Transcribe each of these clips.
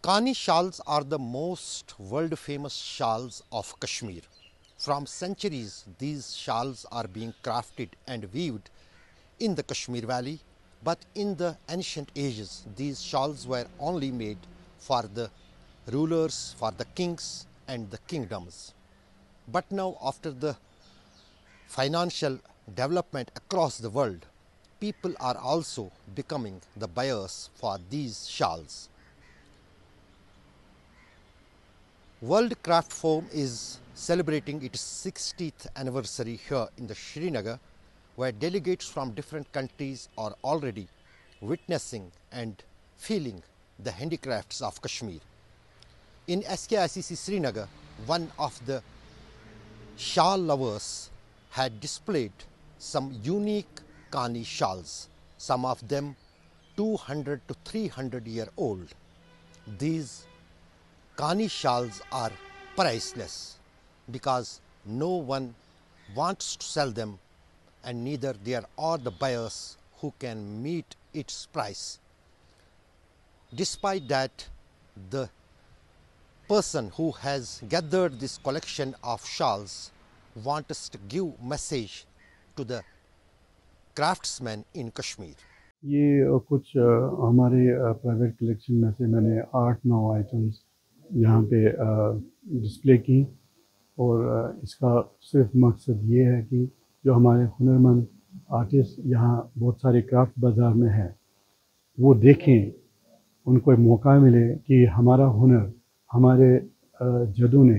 Kani shawls are the most world famous shawls of Kashmir. From centuries, these shawls are being crafted and weaved in the Kashmir Valley, but in the ancient ages, these shawls were only made for the rulers, for the kings and the kingdoms. But now, after the financial development across the world, people are also becoming the buyers for these shawls. World Craft Forum is celebrating its 60th anniversary here in the Srinagar, where delegates from different countries are already witnessing and feeling the handicrafts of Kashmir. In SKICC Srinagar, one of the shawl lovers had displayed some unique Kani shawls, some of them 200 to 300-year old. These Kani shawls are priceless because no one wants to sell them, and neither there are the buyers who can meet its price. Despite that, the person who has gathered this collection of shawls wants us to give message to the craftsmen in Kashmir. ये कुछ हमारे private collection में से मैंने 8-9 items यहाँ पे display की, और इसका सिर्फ मकसद ये है कि जो हमारे हुनरमंद आर्टिस्ट यहाँ बहुत सारे क्राफ्ट बाज़ार में हैं वो देखें, उनको एक मौका मिले कि हमारा हुनर हमारे जदों ने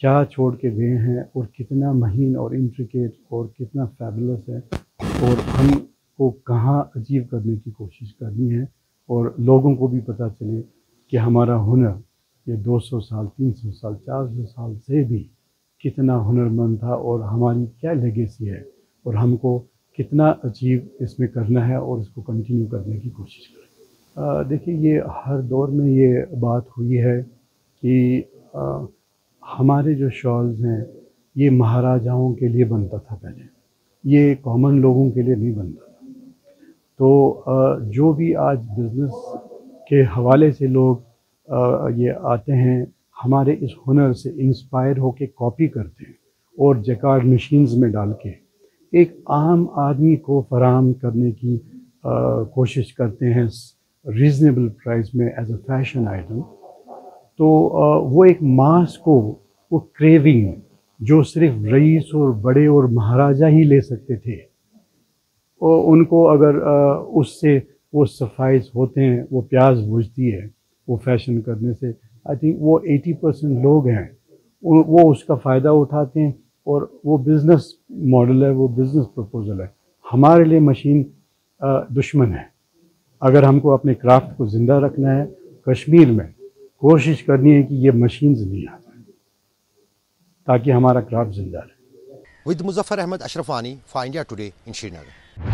क्या छोड़ के गए हैं और कितना महीन और इंट्रिकेट और कितना फैबुलस है, और हमको कहाँ अचीव करने की कोशिश करनी है, और लोगों को भी पता चले कि हमारा हुनर ये 200 साल 300 साल 400 साल से भी कितना हुनरमंद था और हमारी क्या लेगेसी है, और हमको कितना अचीव इसमें करना है और इसको कंटिन्यू करने की कोशिश करें। देखिए, ये हर दौर में ये बात हुई है कि हमारे जो शॉल्स हैं ये महाराजाओं के लिए बनता था पहले, ये कॉमन लोगों के लिए नहीं बनता था। तो जो भी आज बिज़नेस के हवाले से लोग ये आते हैं, हमारे इस हुनर से इंस्पायर होके कॉपी करते हैं और जैकार्ड मशीन्स में डाल के एक आम आदमी को फराहम करने की कोशिश करते हैं रीज़नेबल प्राइस में एज अ फैशन आइटम। तो वो एक मास को, वो क्रेविंग जो सिर्फ रईस और बड़े और महाराजा ही ले सकते थे, और उनको अगर उससे वो सफाइस होते हैं, वो प्यास बुझती है वो फैशन करने से, आई थिंक वो 80% लोग हैं वो उसका फ़ायदा उठाते हैं, और वो बिज़नेस मॉडल है, वो बिज़नेस प्रपोजल है। हमारे लिए मशीन दुश्मन है। अगर हमको अपने क्राफ्ट को ज़िंदा रखना है कश्मीर में, कोशिश करनी है कि ये मशीन्स नहीं आ जाए ताकि हमारा क्राफ्ट जिंदा रहे। With Muzaffar Ahmed Ashraf Wani for India Today in Srinagar.